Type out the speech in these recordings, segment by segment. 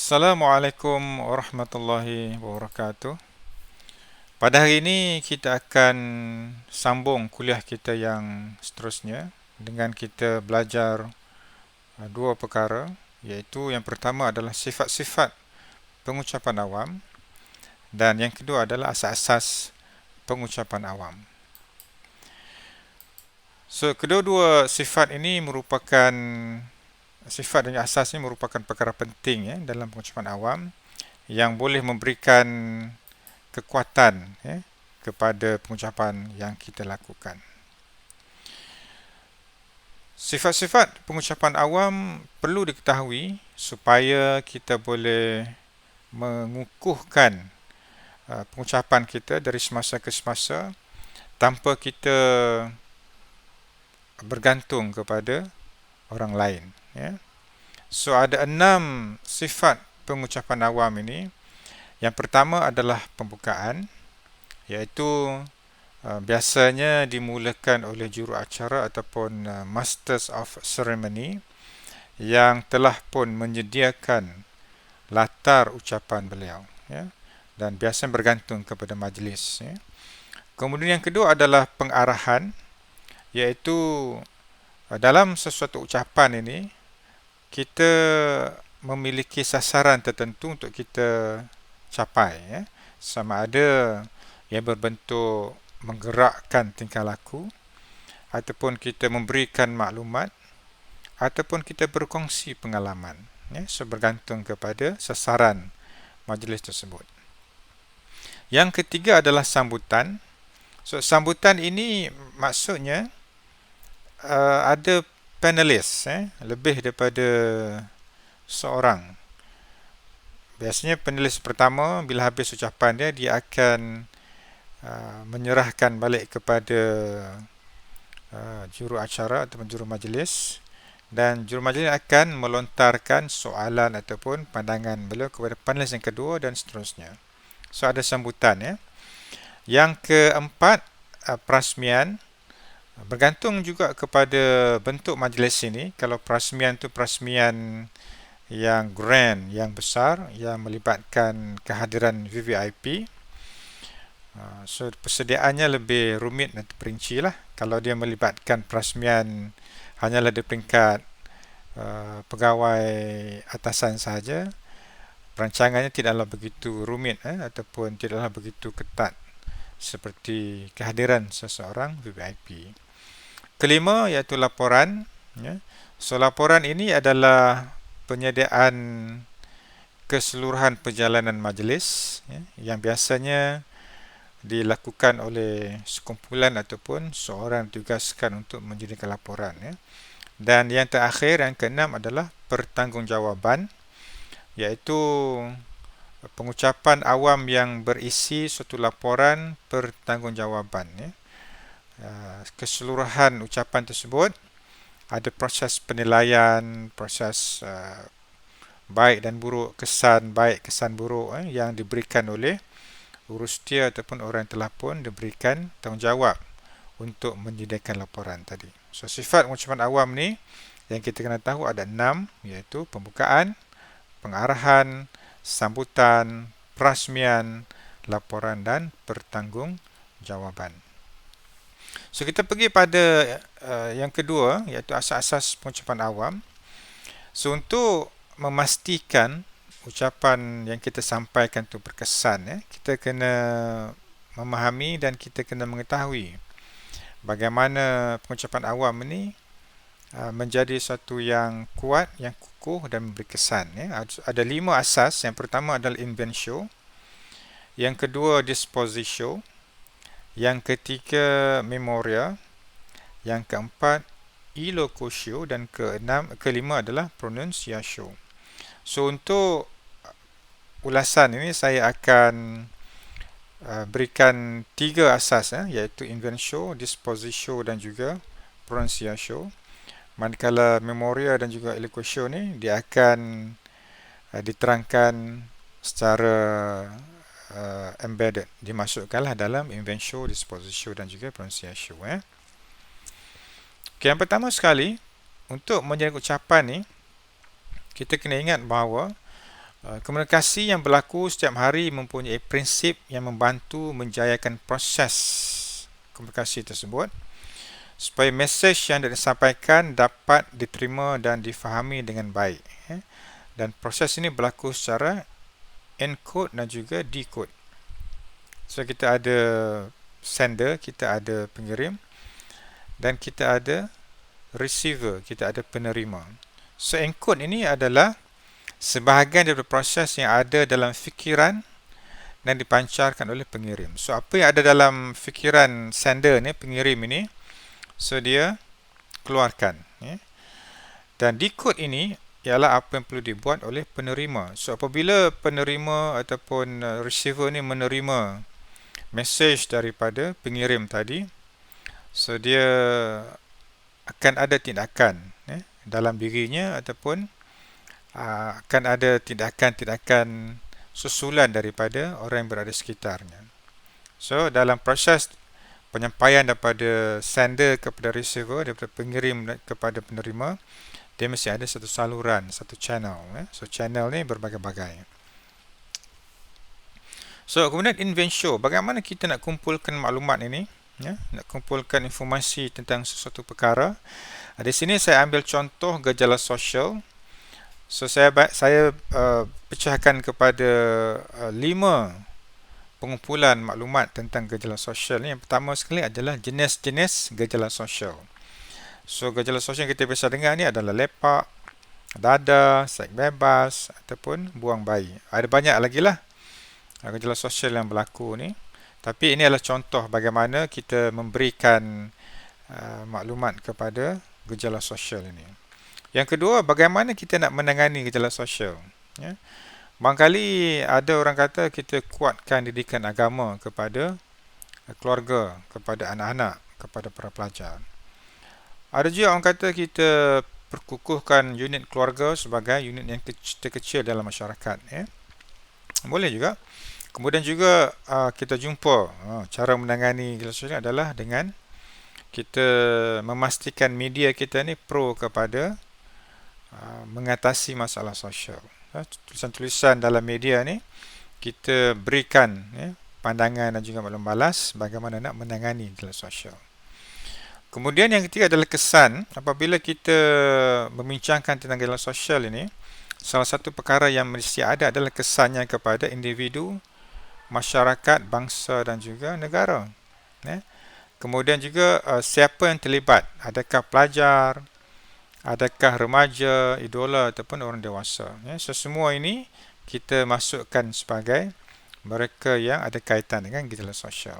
Assalamualaikum warahmatullahi wabarakatuh. Pada hari ini kita akan sambung kuliah kita yang seterusnya dengan kita belajar dua perkara, iaitu yang pertama adalah sifat-sifat pengucapan awam dan yang kedua adalah asas-asas pengucapan awam. So, kedua-dua sifat ini merupakan sifat dan asas ini merupakan perkara penting ya dalam pengucapan awam yang boleh memberikan kekuatan ya, kepada pengucapan yang kita lakukan. Sifat-sifat pengucapan awam perlu diketahui supaya kita boleh mengukuhkan pengucapan kita dari semasa ke semasa tanpa kita bergantung kepada orang lain ya. So ada 6 sifat pengucapan awam ini. Yang pertama adalah pembukaan, iaitu biasanya dimulakan oleh juruacara ataupun Masters of Ceremony yang telah pun menyediakan latar ucapan beliau ya, dan biasa bergantung kepada majlis ya. Kemudian yang kedua adalah pengarahan, iaitu dalam sesuatu ucapan ini kita memiliki sasaran tertentu untuk kita capai ya. Sama ada yang berbentuk menggerakkan tingkah laku, ataupun kita memberikan maklumat, ataupun kita berkongsi pengalaman ya. So bergantung kepada sasaran majlis tersebut. Yang ketiga adalah sambutan. So sambutan ini maksudnya ada panelis lebih daripada seorang. Biasanya penulis pertama bila habis ucapan dia akan menyerahkan balik kepada juru acara ataupun juru majlis, dan juru majlis akan melontarkan soalan ataupun pandangan beliau kepada panelis yang kedua dan seterusnya. So ada sambutan ya. Yang keempat, perasmian. Bergantung juga kepada bentuk majlis ini. Kalau perasmian itu perasmian yang grand, yang besar, yang melibatkan kehadiran VVIP, so persediaannya lebih rumit dan terperinci lah. Kalau dia melibatkan perasmian hanyalah di peringkat pegawai atasan sahaja, perancangannya tidaklah begitu rumit ataupun tidaklah begitu ketat seperti kehadiran seseorang VVIP. Kelima iaitu laporan ya. So laporan ini adalah penyediaan keseluruhan perjalanan majlis ya, yang biasanya dilakukan oleh sekumpulan ataupun seorang ditugaskan untuk menjadikan laporan ya. Dan yang terakhir, yang keenam adalah pertanggungjawaban, iaitu pengucapan awam yang berisi suatu laporan pertanggungjawaban ya. Keseluruhan ucapan tersebut ada proses penilaian, proses baik dan buruk, kesan baik, kesan buruk yang diberikan oleh urustia ataupun orang yang telah pun diberikan tanggungjawab untuk menyediakan laporan tadi. So sifat pengucapan awam ni yang kita kena tahu ada 6, iaitu pembukaan, pengarahan, sambutan, perasmian, laporan dan pertanggungjawaban. So kita pergi pada yang kedua, iaitu asas-asas pengucapan awam. So untuk memastikan ucapan yang kita sampaikan itu berkesan ya, kita kena memahami dan kita kena mengetahui bagaimana pengucapan awam ini menjadi satu yang kuat, yang kukuh dan memberi kesan ya. Ada 5 asas. Yang pertama adalah inventio, yang kedua dispositio, yang ketiga memoria, yang keempat illocutio, dan kelima adalah pronunciatio. So untuk ulasan ini saya akan berikan 3 asas iaitu inventio, dispositio dan juga pronunciatio. Manakala memoria dan juga illocutio ni dia akan diterangkan secara embedded, dimasukkanlah dalam inventio, dispositio dan juga pronunciatio Okay, yang pertama sekali, untuk menjaga ucapan ni kita kena ingat bahawa Komunikasi yang berlaku setiap hari mempunyai prinsip yang membantu menjayakan proses komunikasi tersebut supaya mesej yang disampaikan dapat diterima dan difahami dengan baik. Dan proses ini berlaku secara encode dan juga decode. So kita ada sender, kita ada pengirim, dan kita ada receiver, kita ada penerima. So encode ini adalah sebahagian daripada proses yang ada dalam fikiran dan dipancarkan oleh pengirim. So apa yang ada dalam fikiran sender ni, pengirim ini, so dia keluarkan. Dan decode ini ialah apa yang perlu dibuat oleh penerima. So apabila penerima ataupun receiver ni menerima mesej daripada pengirim tadi, so dia akan ada tindakan dalam dirinya ataupun akan ada tindakan-tindakan susulan daripada orang yang berada sekitarnya. So dalam proses penyampaian daripada sender kepada receiver, daripada pengirim kepada penerima, dia mesti ada satu saluran, satu channel. So channel ni berbagai-bagai. So kemudian inventio, bagaimana kita nak kumpulkan maklumat ini, nak kumpulkan informasi tentang sesuatu perkara. Di sini saya ambil contoh gejala sosial. So saya pecahkan kepada 5 pengumpulan maklumat tentang gejala sosial ni. Yang pertama sekali adalah jenis-jenis gejala sosial. So gejala sosial yang kita biasa dengar ni adalah lepak, dada, seks bebas ataupun buang bayi. Ada banyak lagi lah gejala sosial yang berlaku ni. Tapi ini adalah contoh bagaimana kita memberikan maklumat kepada gejala sosial ini. Yang kedua, bagaimana kita nak menangani gejala sosial. Barangkali ada orang kata kita kuatkan didikan agama kepada keluarga, kepada anak-anak, kepada para pelajar. Ada juga orang kata kita perkukuhkan unit keluarga sebagai unit yang terkecil dalam masyarakat. Boleh juga. Kemudian juga kita jumpa cara menangani gejala sosial adalah dengan kita memastikan media kita ni pro kepada mengatasi masalah sosial. Tulisan-tulisan dalam media ni kita berikan pandangan dan juga maklum balas bagaimana nak menangani gejala sosial. Kemudian yang ketiga adalah kesan. Apabila kita membincangkan tentang gejala sosial ini, salah satu perkara yang mesti ada adalah kesannya kepada individu, masyarakat, bangsa dan juga negara. Kemudian juga siapa yang terlibat, adakah pelajar, adakah remaja, idola ataupun orang dewasa. So semua ini kita masukkan sebagai mereka yang ada kaitan dengan gejala sosial.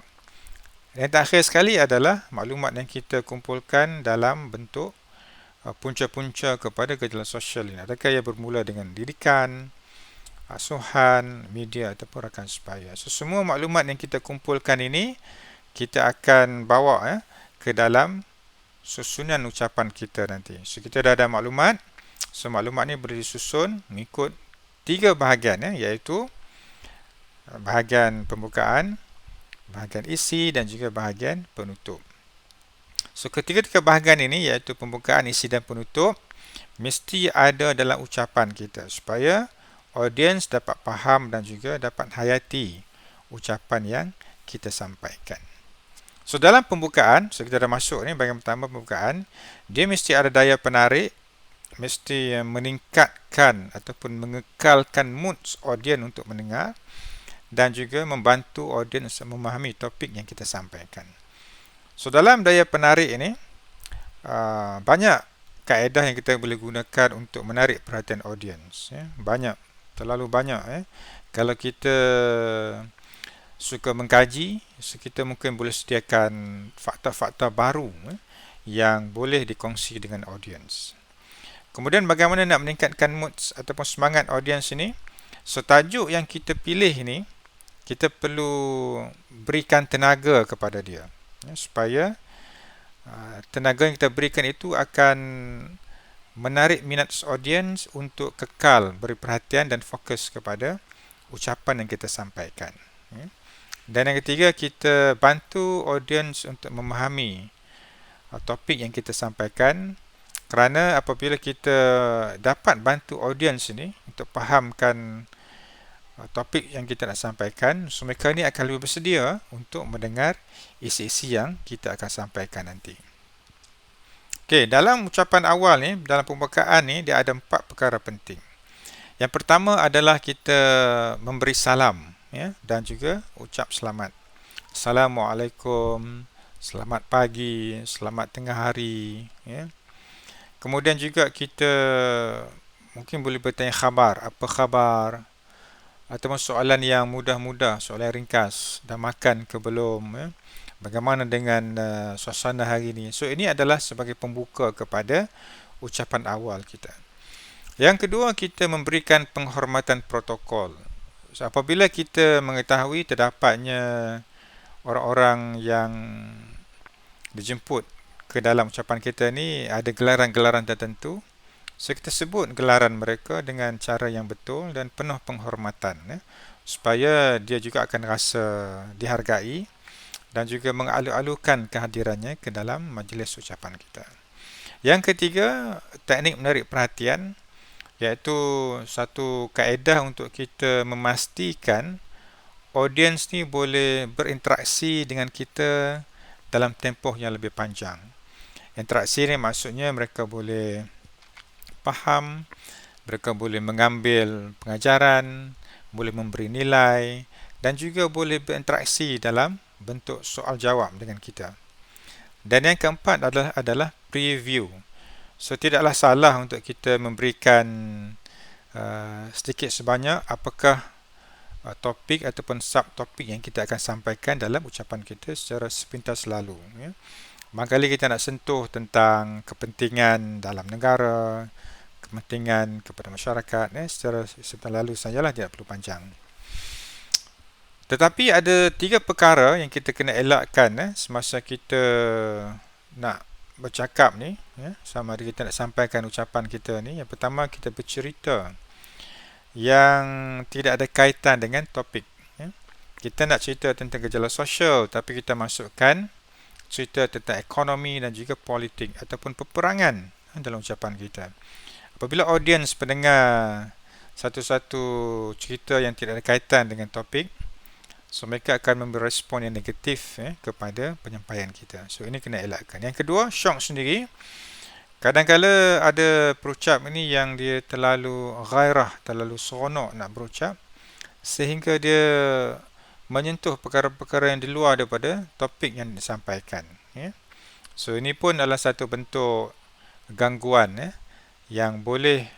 Yang terakhir sekali adalah maklumat yang kita kumpulkan dalam bentuk punca-punca kepada gejala sosial ini. Adakah ia bermula dengan didikan, asuhan, media ataupun rakan sebaya. So semua maklumat yang kita kumpulkan ini kita akan bawa ke dalam susunan ucapan kita nanti. So kita dah ada maklumat. So maklumat ni boleh disusun mengikut 3 bahagian iaitu bahagian pembukaan, bahagian isi dan juga bahagian penutup. So ketiga-tiga bahagian ini iaitu pembukaan, isi dan penutup mesti ada dalam ucapan kita supaya audiens dapat faham dan juga dapat hayati ucapan yang kita sampaikan. So dalam pembukaan, so kita dah masuk ni bahagian pertama pembukaan, dia mesti ada daya penarik, mesti meningkatkan ataupun mengekalkan mood audiens untuk mendengar dan juga membantu audiens memahami topik yang kita sampaikan. So dalam daya penarik ini banyak kaedah yang kita boleh gunakan untuk menarik perhatian audiens. Banyak, terlalu banyak. Kalau kita suka mengkaji, so kita mungkin boleh sediakan fakta-fakta baru yang boleh dikongsi dengan audiens. Kemudian bagaimana nak meningkatkan mood ataupun semangat audiens ini? So tajuk yang kita pilih ni kita perlu berikan tenaga kepada dia supaya tenaga yang kita berikan itu akan menarik minat audiens untuk kekal beri perhatian dan fokus kepada ucapan yang kita sampaikan. Dan yang ketiga, kita bantu audiens untuk memahami topik yang kita sampaikan, kerana apabila kita dapat bantu audiens ini untuk fahamkan topik yang kita nak sampaikan. So mereka ni akan lebih bersedia untuk mendengar isi-isi yang kita akan sampaikan nanti. Okey, dalam ucapan awal ni, dalam pembukaan ni, dia ada 4 perkara penting. Yang pertama adalah kita memberi salam, ya, dan juga ucap selamat. Assalamualaikum, selamat pagi, selamat tengah hari, ya. Kemudian juga kita mungkin boleh bertanya khabar, apa khabar, ataupun soalan yang mudah-mudah, soalan ringkas, dah makan ke belum, ya? Bagaimana dengan suasana hari ini. So ini adalah sebagai pembuka kepada ucapan awal kita. Yang kedua, kita memberikan penghormatan protokol. So, apabila kita mengetahui terdapatnya orang-orang yang dijemput ke dalam ucapan kita ni ada gelaran-gelaran tertentu, so kita sebut gelaran mereka dengan cara yang betul dan penuh penghormatan, ya, supaya dia juga akan rasa dihargai dan juga mengalu-alukan kehadirannya ke dalam majlis ucapan kita. Yang ketiga, teknik menarik perhatian, iaitu satu kaedah untuk kita memastikan audiens ni boleh berinteraksi dengan kita dalam tempoh yang lebih panjang. Interaksi ni maksudnya mereka boleh faham, mereka boleh mengambil pengajaran, boleh memberi nilai dan juga boleh berinteraksi dalam bentuk soal jawab dengan kita. Dan yang keempat adalah preview. So tidaklah salah untuk kita memberikan sedikit sebanyak apakah topik ataupun subtopik yang kita akan sampaikan dalam ucapan kita secara sepintas lalu, ya. Barangkali kita nak sentuh tentang kepentingan dalam negara, kepentingan kepada masyarakat, secara sepintas lalu sajalah, tidak perlu panjang. Tetapi ada 3 perkara yang kita kena elakkan semasa kita nak bercakap ni, ya, sama ada kita nak sampaikan ucapan kita ni. Yang pertama, kita bercerita yang tidak ada kaitan dengan topik, ya. Kita nak cerita tentang gejala sosial, tapi kita masukkan cerita tentang ekonomi dan juga politik ataupun peperangan dalam ucapan kita. Apabila audiens pendengar satu-satu cerita yang tidak ada kaitan dengan topik, so mereka akan memberi respon yang negatif, kepada penyampaian kita. So ini kena elakkan. Yang kedua, syok sendiri. Kadang-kala ada perucap ini yang dia terlalu ghairah, terlalu seronok nak berucap, sehingga dia menyentuh perkara-perkara yang di luar daripada topik yang disampaikan, ya. So ini pun adalah satu bentuk gangguan, yang boleh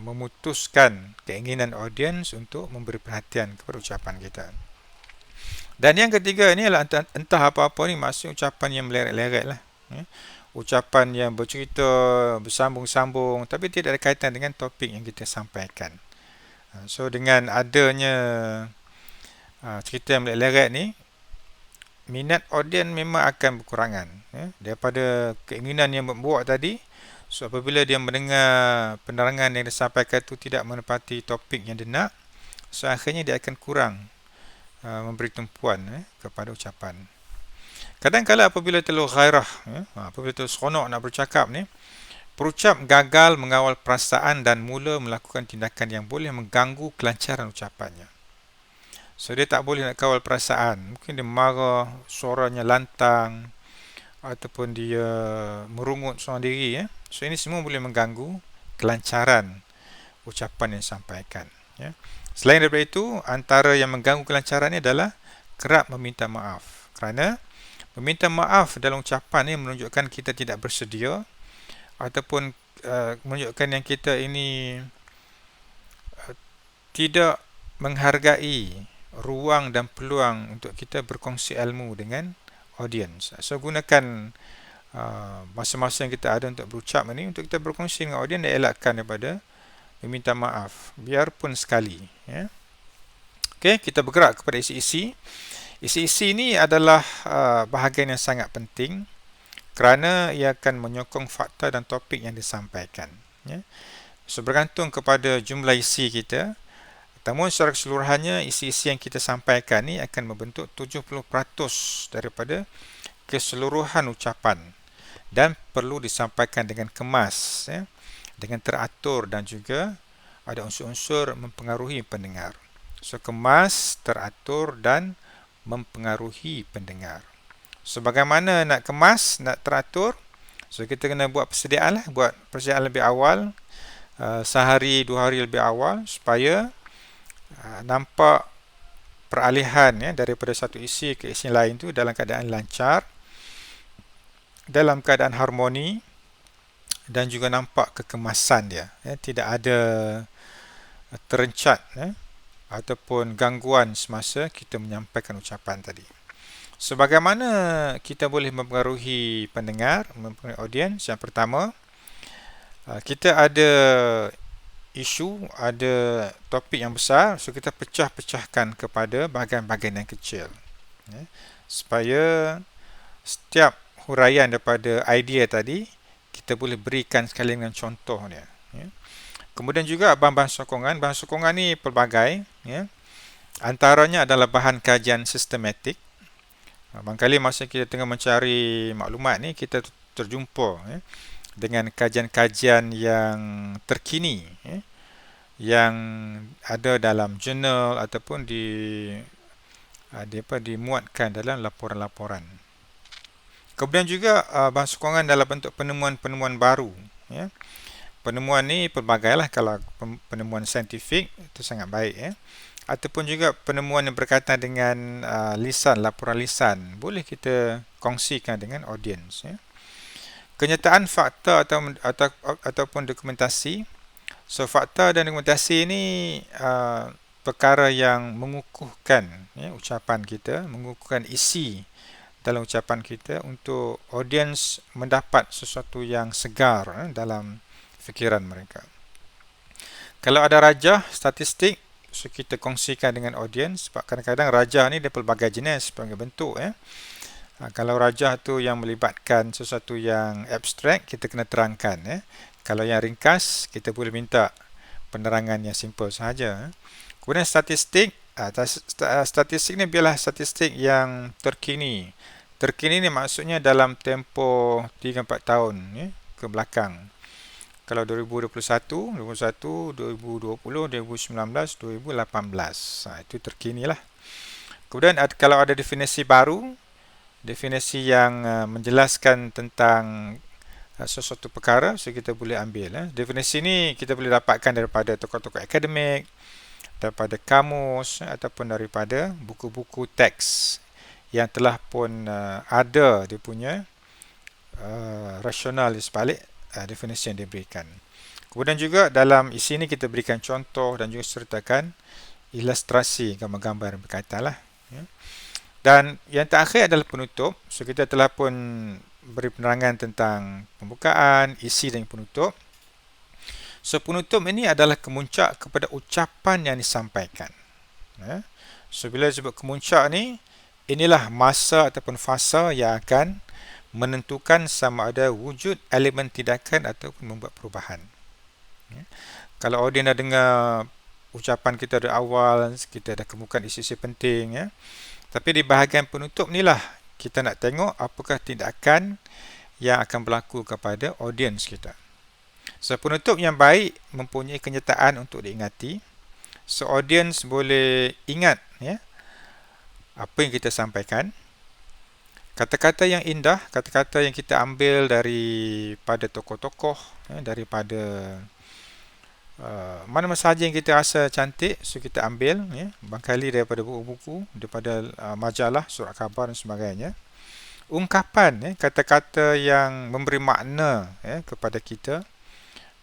memutuskan keinginan audiens untuk memberi perhatian kepada ucapan kita. Dan yang ketiga ini adalah entah apa-apa ni, maksud ucapan yang meleret-leret lah, ya. Ucapan yang bercerita bersambung-sambung tapi tidak ada kaitan dengan topik yang kita sampaikan. So dengan adanya cerita yang meleret-leret ni, minat audiens memang akan berkurangan, ya, daripada keinginan yang membuat tadi. So apabila dia mendengar penerangan yang disampaikan itu tidak menepati topik yang dia nak, so akhirnya dia akan kurang memberi tumpuan kepada ucapan. Kadang-kala apabila terlalu ghairah, apabila terlalu seronok nak bercakap ni, perucap gagal mengawal perasaan dan mula melakukan tindakan yang boleh mengganggu kelancaran ucapannya. So dia tak boleh nak kawal perasaan. Mungkin dia marah, suaranya lantang, ataupun dia merungut seorang diri, ya. So ini semua boleh mengganggu kelancaran ucapan yang disampaikan, ya. Selain daripada itu, antara yang mengganggu kelancaran ini adalah kerap meminta maaf. Kerana meminta maaf dalam ucapan ini menunjukkan kita tidak bersedia, ataupun menunjukkan yang kita ini tidak menghargai ruang dan peluang untuk kita berkongsi ilmu dengan audiens. So gunakan masa-masa yang kita ada untuk berucap ini untuk kita berkongsi dengan audiens dan elakkan daripada meminta maaf, biarpun sekali, ya. Okey, kita bergerak kepada isi-isi. Isi-isi ini adalah bahagian yang sangat penting kerana ia akan menyokong fakta dan topik yang disampaikan, ya. So bergantung kepada jumlah isi kita. Namun secara keseluruhannya, isi-isi yang kita sampaikan ni akan membentuk 70% daripada keseluruhan ucapan dan perlu disampaikan dengan kemas, ya, dengan teratur dan juga ada unsur-unsur mempengaruhi pendengar. So, kemas, teratur dan mempengaruhi pendengar. So, bagaimana nak kemas, nak teratur? So, kita kena buat persediaan lah, buat persediaan lebih awal, sehari, 2 hari lebih awal, supaya nampak peralihan daripada satu isi ke isi lain tu dalam keadaan lancar, dalam keadaan harmoni, dan juga nampak kekemasan dia, tidak ada terencat ataupun gangguan semasa kita menyampaikan ucapan tadi. So, bagaimana kita boleh mempengaruhi pendengar, mempengaruhi audiens? Yang pertama, kita ada isu, ada topik yang besar, so kita pecah-pecahkan kepada bahagian-bahagian yang kecil, supaya setiap huraian daripada idea tadi kita boleh berikan sekali dengan contoh dia. Kemudian juga bahan-bahan sokongan. Bahan sokongan ni pelbagai. Antaranya adalah bahan kajian sistematik. Barangkali masa kita tengah mencari maklumat ni, kita terjumpa dengan kajian-kajian yang terkini, yang ada dalam jurnal ataupun dimuatkan dalam laporan-laporan. Kemudian juga bahan sokongan dalam bentuk penemuan-penemuan baru. Penemuan ni pelbagailah. Kalau penemuan saintifik itu sangat baik, ataupun juga penemuan yang berkaitan dengan lisan, laporan lisan, boleh kita kongsikan dengan audiens. Kenyataan fakta ataupun dokumentasi. So, fakta dan dokumentasi ini perkara yang mengukuhkan ucapan kita, mengukuhkan isi dalam ucapan kita untuk audiens mendapat sesuatu yang segar dalam fikiran mereka. Kalau ada rajah statistik, so kita kongsikan dengan audiens, sebab kadang-kadang rajah ni dia pelbagai jenis, pelbagai bentuk. Kalau rajah tu yang melibatkan sesuatu yang abstrak, kita kena terangkan. Kalau yang ringkas, kita boleh minta penerangan yang simple sahaja. Kemudian statistik. Statistik ni biarlah statistik yang terkini. Terkini ni maksudnya dalam tempoh 3-4 tahun ke belakang. Kalau 2021, 2020, 2019, 2018. Itu terkini lah. Kemudian kalau ada definisi baru, definisi yang menjelaskan tentang sesuatu perkara, so kita boleh ambil. Definisi ni kita boleh dapatkan daripada tokoh-tokoh akademik, daripada kamus, ataupun daripada buku-buku teks yang telah pun ada dia punya rasional di sebalik definisi yang diberikan. Kemudian juga dalam isi ini kita berikan contoh dan juga sertakan ilustrasi gambar-gambar yang berkaitan lah. Dan yang terakhir adalah penutup. So, kita telah pun beri penerangan tentang pembukaan, isi dan penutup. So, penutup ini adalah kemuncak kepada ucapan yang disampaikan. So, bila disebut kemuncak ni, inilah masa ataupun fasa yang akan menentukan sama ada wujud elemen tindakan ataupun membuat perubahan. Kalau audiens dah dengar ucapan kita dari awal, kita dah kemukakan isi-isi penting, tapi di bahagian penutup ni lah kita nak tengok apakah tindakan yang akan berlaku kepada audiens kita. So, penutup yang baik mempunyai kenyataan untuk diingati. So, audiens boleh ingat apa yang kita sampaikan. Kata-kata yang indah, kata-kata yang kita ambil daripada tokoh-tokoh, daripada mana-mana sahaja yang kita rasa cantik, so kita ambil, barangkali daripada buku-buku, daripada majalah, surat khabar dan sebagainya. Ungkapan, kata-kata yang memberi makna kepada kita.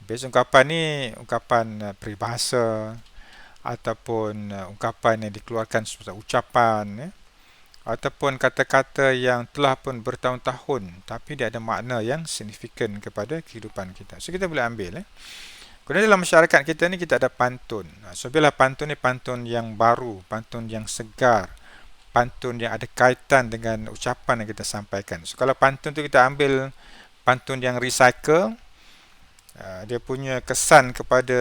Biasa ungkapan ni ungkapan peribahasa ataupun ungkapan yang dikeluarkan sebagai ucapan, ataupun kata-kata yang telah pun bertahun-tahun tapi dia ada makna yang signifikan kepada kehidupan kita. So, kita boleh ambil. Kemudian dalam masyarakat kita ni kita ada pantun. So, bila pantun ni pantun yang baru, pantun yang segar, pantun yang ada kaitan dengan ucapan yang kita sampaikan. So, kalau pantun tu kita ambil pantun yang recycle, dia punya kesan kepada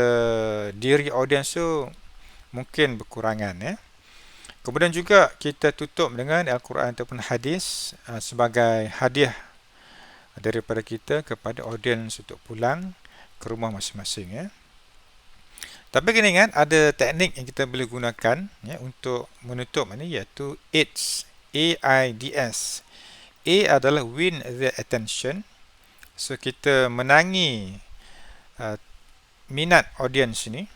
diri audiens tu mungkin berkurangan. Kemudian juga kita tutup dengan Al-Quran ataupun hadis sebagai hadiah daripada kita kepada audiens untuk pulang ke rumah masing-masing. Tapi kena ingat ada teknik yang kita boleh gunakan ya, untuk menutup ini, iaitu AIDS. AIDS. A adalah win their attention. So kita menangi minat audience ini.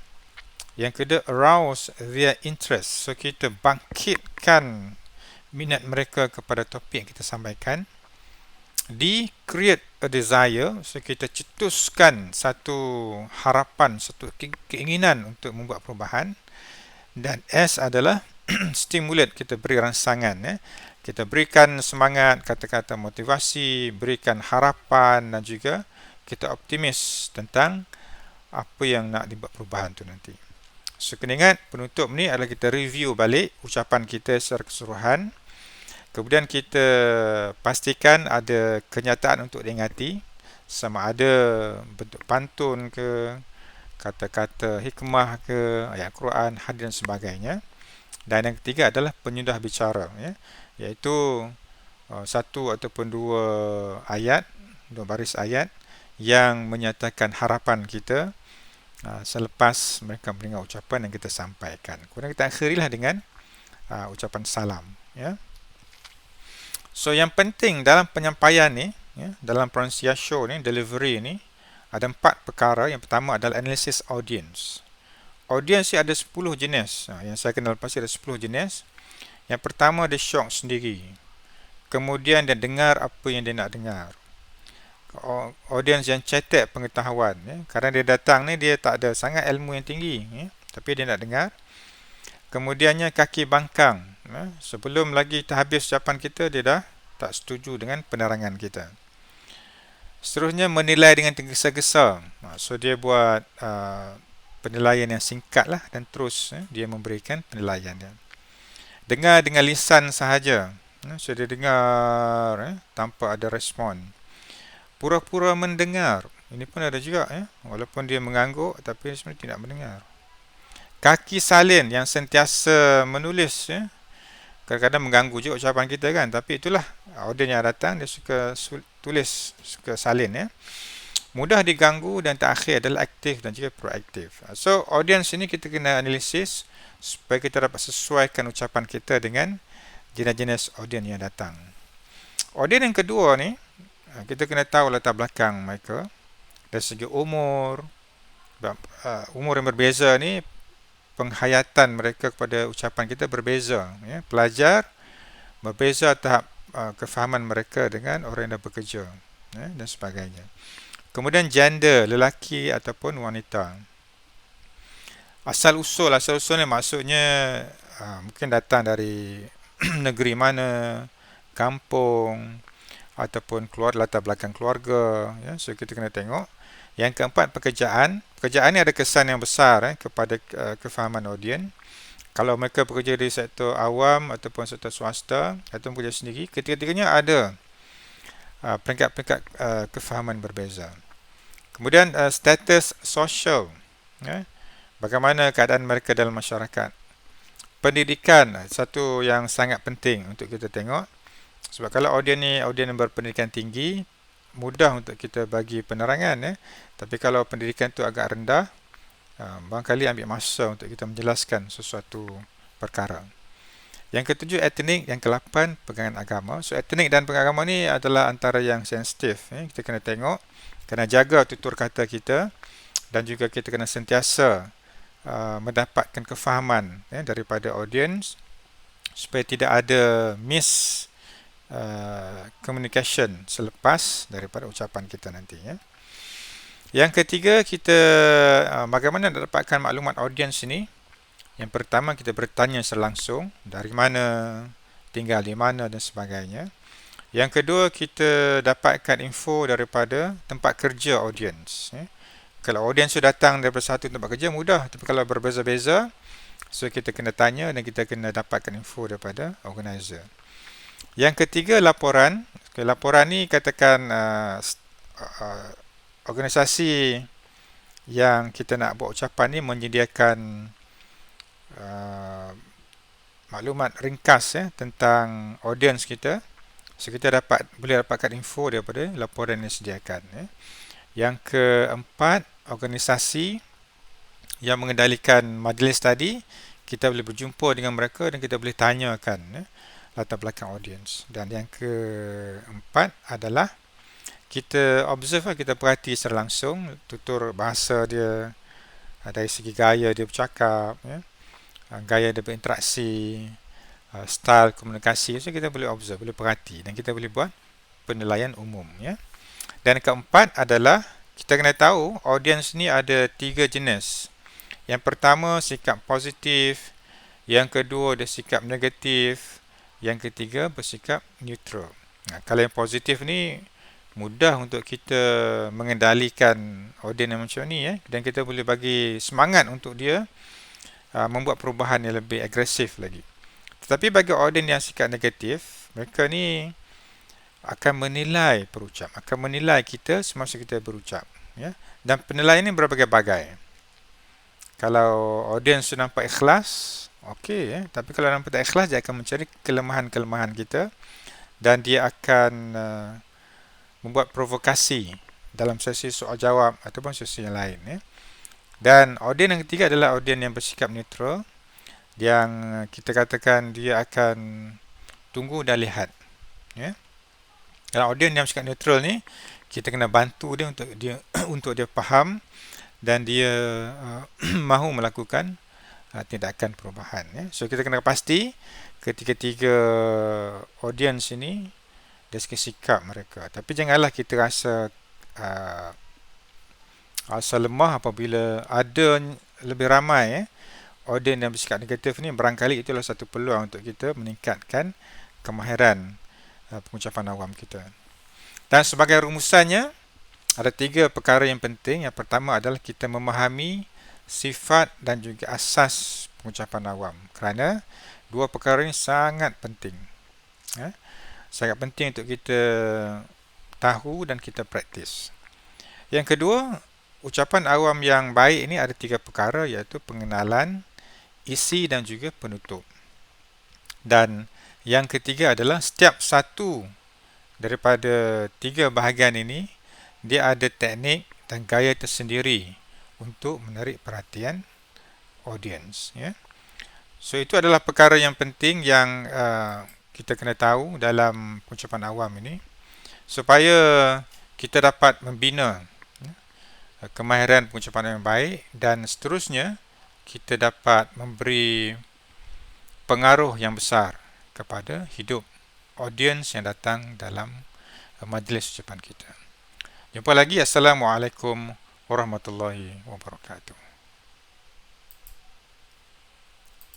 Yang kedua, arouse their interest. So kita bangkitkan minat mereka kepada topik yang kita sampaikan. D, create a desire. So kita cetuskan satu harapan, satu keinginan untuk membuat perubahan. Dan S adalah stimulate, kita beri rangsangan ya. Kita berikan semangat, kata-kata motivasi, berikan harapan, dan juga kita optimis tentang apa yang nak dibuat perubahan tu nanti. So kena ingat, penutup ni adalah kita review balik ucapan kita secara keseluruhan. Kemudian kita pastikan ada kenyataan untuk diingati, sama ada bentuk pantun ke, kata-kata hikmah ke, ayat Quran, hadis dan sebagainya. Dan yang ketiga adalah penyudah bicara ya, iaitu satu ataupun dua ayat, dua baris ayat yang menyatakan harapan kita selepas mereka mendengar ucapan yang kita sampaikan. Kemudian kita akhirilah dengan ucapan salam ya. So yang penting dalam penyampaian ni ya, dalam pronunciation ni, delivery ni, ada 4 perkara. Yang pertama adalah analysis audience. Audience ni ada 10 jenis. Yang saya kenal pasti ada 10 jenis. Yang pertama, dia shock sendiri. Kemudian dia dengar apa yang dia nak dengar. Audience yang cetek pengetahuan ya. Kerana dia datang ni, dia tak ada sangat ilmu yang tinggi ya, tapi dia nak dengar. Kemudiannya kaki bangkang ya. Sebelum lagi terhabis ucapan kita, dia dah tak setuju dengan penerangan kita. Seterusnya menilai dengan tergesa-gesa. So dia buat penilaian yang singkat lah, dan terus dia memberikan penilaian dia. Dengar dengan lisan sahaja. So dia dengar tanpa ada respon. Pura-pura mendengar. Ini pun ada juga ya. Walaupun dia mengangguk, tapi sebenarnya tidak mendengar. Kaki salin yang sentiasa menulis ya. Kadang-kadang mengganggu juga ucapan kita kan. Tapi itulah audiens yang datang, dia suka tulis, suka salin ya. Mudah diganggu, dan terakhir adalah aktif dan juga proaktif. So audiens ini kita kena analisis supaya kita dapat sesuaikan ucapan kita dengan jenis-jenis audiens yang datang. Audiens yang kedua ni, kita kena tahu latar belakang mereka. Dari segi umur yang berbeza ni, penghayatan mereka kepada ucapan kita berbeza ya. Pelajar berbeza tahap kefahaman mereka dengan orang yang dah bekerja ya, dan sebagainya. Kemudian gender, lelaki ataupun wanita. Asal-usul ni maksudnya mungkin datang dari negeri mana, kampung, ataupun latar belakang keluarga ya. So kita kena tengok. Yang keempat, pekerjaan. Pekerjaan ni ada kesan yang besar kepada kefahaman audiens. Kalau mereka bekerja di sektor awam ataupun sektor swasta atau bekerja sendiri, ketiga-tiganya ada peringkat-peringkat kefahaman berbeza. Kemudian status sosial ya. Bagaimana keadaan mereka dalam masyarakat. Pendidikan, satu yang sangat penting untuk kita tengok. Sebab kalau audiens ni audiens yang berpendidikan tinggi, mudah untuk kita bagi penerangan ya. Tapi kalau pendidikan tu agak rendah, barangkali ambil masa untuk kita menjelaskan sesuatu perkara. Yang ketujuh, etnik. Yang ke-8, pegangan agama. So etnik dan pegangan agama ni adalah antara yang sensitif ya. Kita kena tengok, kena jaga tutur kata kita, dan juga kita kena sentiasa mendapatkan kefahaman ya, daripada audiens, supaya tidak ada communication selepas daripada ucapan kita nanti ya. Yang ketiga, kita bagaimana nak dapatkan maklumat audiens ini. Yang pertama, kita bertanya secara langsung, dari mana, tinggal di mana dan sebagainya. Yang kedua, kita dapatkan info daripada tempat kerja audiens ya. Kalau audiens sudah datang daripada satu tempat kerja, mudah. Tapi kalau berbeza-beza, so kita kena tanya dan kita kena dapatkan info daripada organizer. Yang ketiga, laporan. Laporan ni katakan organisasi yang kita nak buat ucapan ni menyediakan maklumat ringkas ya, tentang audiens kita. So kita boleh dapatkan info daripada laporan yang disediakan ya. Yang keempat, organisasi yang mengendalikan majlis tadi, kita boleh berjumpa dengan mereka dan kita boleh tanyakan latar belakang audience. Dan yang keempat adalah kita observe, kita perhati secara langsung tutur bahasa dia, dari segi gaya dia bercakap, gaya dia berinteraksi, style komunikasi. So kita boleh observe, boleh perhati dan kita boleh buat penilaian umum. Dan keempat adalah kita kena tahu audience ni ada 3 jenis. Yang pertama sikap positif, yang kedua dia sikap negatif, yang ketiga bersikap neutral. Kalau yang positif ni mudah untuk kita mengendalikan audience yang macam ni, dan kita boleh bagi semangat untuk dia membuat perubahan yang lebih agresif lagi. Tetapi bagi audience yang sikap negatif, mereka ni akan menilai perucap, akan menilai kita semasa kita berucap, dan penilaian ini berbagai-bagai. Kalau audience nampak ikhlas, okey, tapi kalau nampak tak ikhlas, dia akan mencari kelemahan-kelemahan kita dan dia akan membuat provokasi dalam sesi soal jawab ataupun sesi yang lain. Dan audience yang ketiga adalah audience yang bersikap neutral, yang kita katakan dia akan tunggu dan lihat. Dalam audience yang bersikap neutral ni, kita kena bantu dia untuk dia faham dan dia mahu melakukan tindakan perubahan. So kita kena pasti ketiga-tiga audience ini dari segi sikap mereka. Tapi janganlah kita rasa lemah apabila ada lebih ramai audience yang bersikap negatif ni. Barangkali itulah satu peluang untuk kita meningkatkan kemahiran pengucapan awam kita. Dan sebagai rumusannya, ada 3 perkara yang penting. Yang pertama adalah kita memahami sifat dan juga asas pengucapan awam. Kerana 2 perkara ini sangat penting. Sangat penting untuk kita tahu dan kita praktis. Yang kedua, ucapan awam yang baik ini ada 3 perkara, iaitu pengenalan, isi dan juga penutup. Dan yang ketiga adalah setiap satu daripada 3 bahagian ini, dia ada teknik dan gaya tersendiri untuk menarik perhatian audience. So itu adalah perkara yang penting yang kita kena tahu dalam pengucapan awam ini, supaya kita dapat membina kemahiran pengucapan yang baik dan seterusnya kita dapat memberi pengaruh yang besar kepada hidup audience yang datang dalam majlis ucapan kita. Jumpa lagi. Assalamualaikum warahmatullahi wabarakatuh.